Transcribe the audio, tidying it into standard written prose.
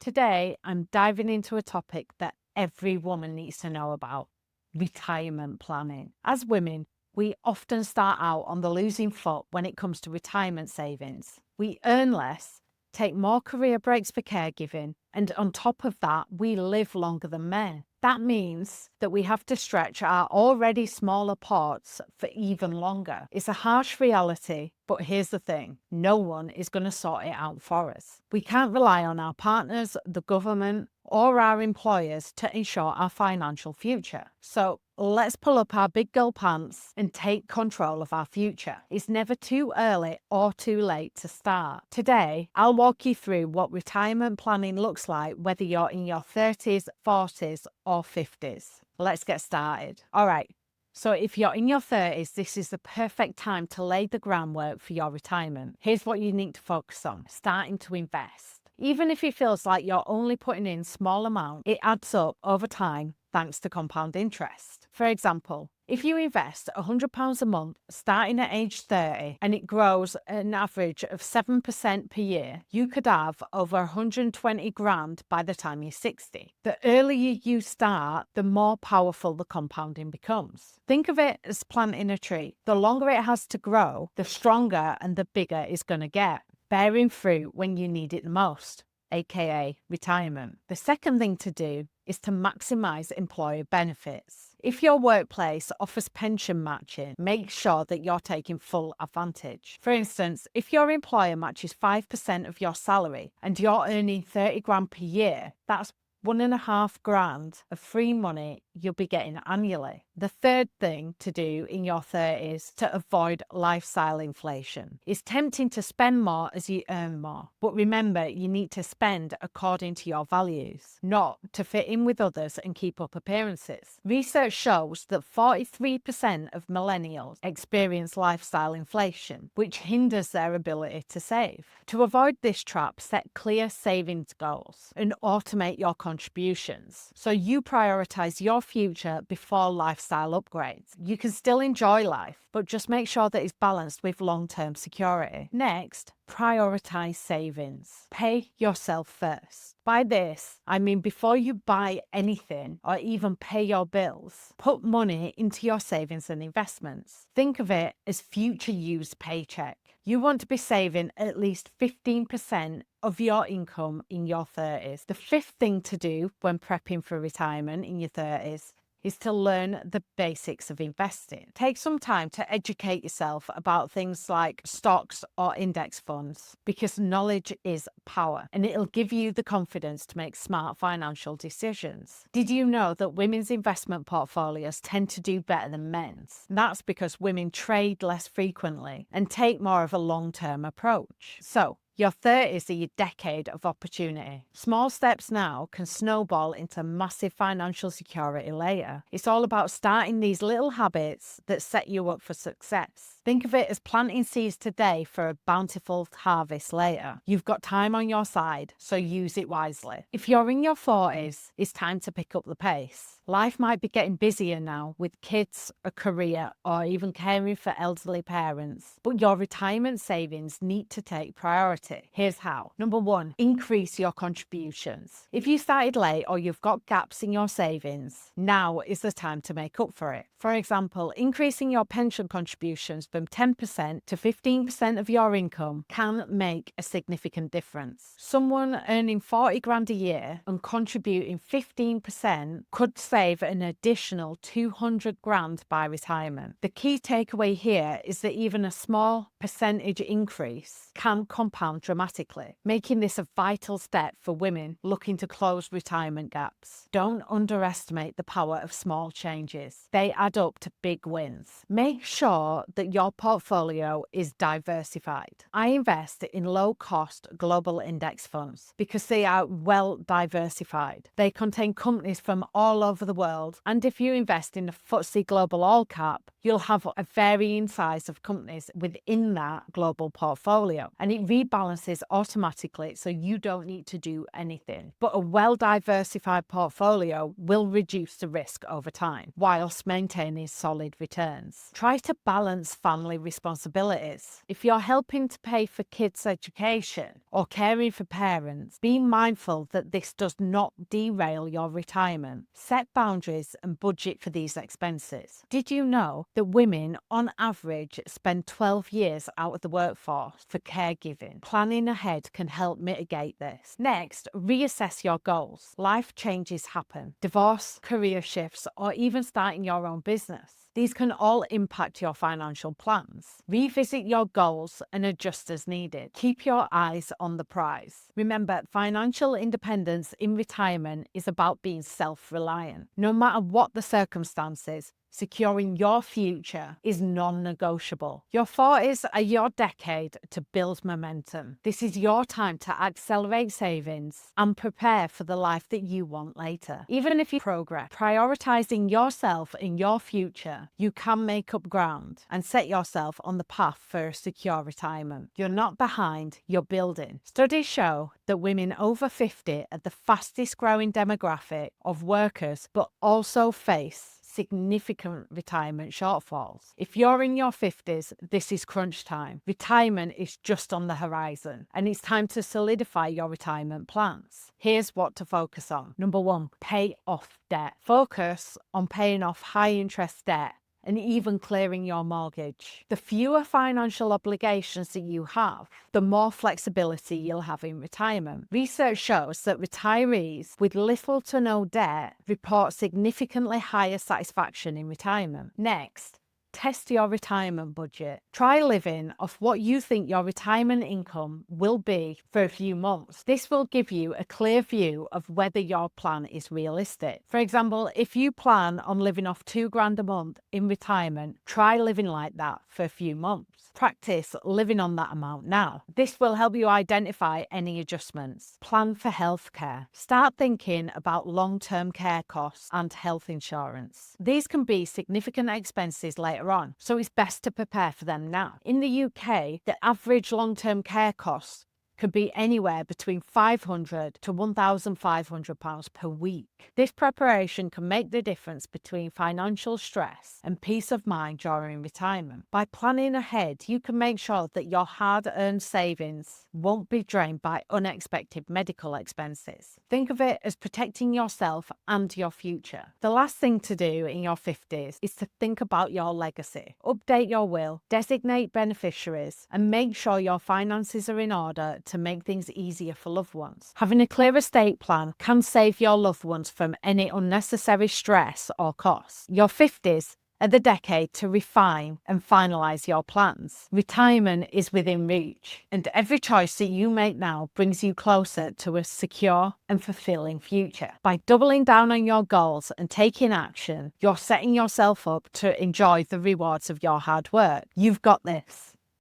Today, I'm diving into a topic that every woman needs to know about: retirement planning. As women, we often start out on the losing foot when it comes to retirement savings. We earn less, take more career breaks for caregiving, and on top of that, we live longer than men. That means that we have to stretch our already smaller pots for even longer. It's a harsh reality, but here's the thing: no one is going to sort it out for us. We can't rely on our partners, the government, or our employers to ensure our financial future. So let's pull up our big girl pants and take control of our future. It's never too early or too late to start. Today, I'll walk you through what retirement planning looks like, whether you're in your 30s, 40s, or 50s. Let's get started. All right. So if you're in your 30s, this is the perfect time to lay the groundwork for your retirement. Here's what you need to focus on: starting to invest. Even if it feels like you're only putting in small amounts, it adds up over time thanks to compound interest. For example, if you invest £100 a month starting at age 30 and it grows at an average of 7% per year, you could have over 120 grand by the time you're 60. The earlier you start, the more powerful the compounding becomes. Think of it as planting a tree. The longer it has to grow, the stronger and the bigger it's going to get, bearing fruit when you need it the most, aka retirement. The second thing to do is to maximize employer benefits. If your workplace offers pension matching, make sure that you're taking full advantage. For instance, if your employer matches 5% of your salary and you're earning 30 grand per year, that's 1.5 grand of free money you'll be getting annually. The third thing to do in your 30s to avoid lifestyle inflation is tempting to spend more as you earn more. But remember, you need to spend according to your values, not to fit in with others and keep up appearances. Research shows that 43% of millennials experience lifestyle inflation, which hinders their ability to save. To avoid this trap, set clear savings goals and automate your contributions so you prioritize your future before lifestyle upgrades. You can still enjoy life, but just make sure that it's balanced with long-term security. Next, prioritize savings. Pay yourself first. By this, I mean before you buy anything or even pay your bills, put money into your savings and investments. Think of it as future use paycheck. You want to be saving at least 15% of your income in your 30s. The fifth thing to do when prepping for retirement in your 30s is to learn the basics of investing. Take some time to educate yourself about things like stocks or index funds, because knowledge is power and it'll give you the confidence to make smart financial decisions. Did you know that women's investment portfolios tend to do better than men's? That's because women trade less frequently and take more of a long-term approach. So, your 30s are your decade of opportunity. Small steps now can snowball into massive financial security later. It's all about starting these little habits that set you up for success. Think of it as planting seeds today for a bountiful harvest later. You've got time on your side, so use it wisely. If you're in your 40s, it's time to pick up the pace. Life might be getting busier now with kids, a career, or even caring for elderly parents, but your retirement savings need to take priority. Here's how. Number one, increase your contributions. If you started late or you've got gaps in your savings, now is the time to make up for it. For example, increasing your pension contributions from 10% to 15% of your income can make a significant difference. Someone earning 40 grand a year and contributing 15% could save an additional 200 grand by retirement. The key takeaway here is that even a small percentage increase can compound dramatically, making this a vital step for women looking to close retirement gaps. Don't underestimate the power of small changes. They add up to big wins. Make sure that your portfolio is diversified. I invest in low-cost global index funds because they are well diversified. They contain companies from all over the world, and if you invest in a FTSE Global All Cap, you'll have a varying size of companies within that global portfolio, and it rebounds balances automatically, so you don't need to do anything. But a well-diversified portfolio will reduce the risk over time, whilst maintaining solid returns. Try to balance family responsibilities. If you're helping to pay for kids' education or caring for parents, be mindful that this does not derail your retirement. Set boundaries and budget for these expenses. Did you know that women, on average, spend 12 years out of the workforce for caregiving? Planning ahead can help mitigate this. Next, reassess your goals. Life changes happen. Divorce, career shifts, or even starting your own business. These can all impact your financial plans. Revisit your goals and adjust as needed. Keep your eyes on the prize. Remember, financial independence in retirement is about being self-reliant. No matter what the circumstances, securing your future is non-negotiable. Your 40s are your decade to build momentum. This is your time to accelerate savings and prepare for the life that you want later. Even if you progress, prioritizing yourself and your future, you can make up ground and set yourself on the path for a secure retirement. You're not behind, you're building. Studies show that women over 50 are the fastest growing demographic of workers, but also face significant retirement shortfalls. If you're in your 50s, this is crunch time. Retirement is just on the horizon, and it's time to solidify your retirement plans. Here's what to focus on. Number 1, pay off debt. Focus on paying off high interest debt and even clearing your mortgage. The fewer financial obligations that you have, the more flexibility you'll have in retirement. Research shows that retirees with little to no debt report significantly higher satisfaction in retirement. Next, test your retirement budget. Try living off what you think your retirement income will be for a few months. This will give you a clear view of whether your plan is realistic. For example, if you plan on living off $2,000 a month in retirement, try living like that for a few months. Practice living on that amount now. This will help you identify any adjustments. Plan for healthcare. Start thinking about long-term care costs and health insurance. These can be significant expenses later on, so it's best to prepare for them now. In the UK, the average long-term care costs could be anywhere between £500 to £1,500 per week. This preparation can make the difference between financial stress and peace of mind during retirement. By planning ahead, you can make sure that your hard-earned savings won't be drained by unexpected medical expenses. Think of it as protecting yourself and your future. The last thing to do in your 50s is to think about your legacy. Update your will, designate beneficiaries, and make sure your finances are in order to make things easier for loved ones. Having a clear estate plan can save your loved ones from any unnecessary stress or costs. Your 50s are the decade to refine and finalize your plans. Retirement is within reach, and every choice that you make now brings you closer to a secure and fulfilling future. By doubling down on your goals and taking action, you're setting yourself up to enjoy the rewards of your hard work. You've got this.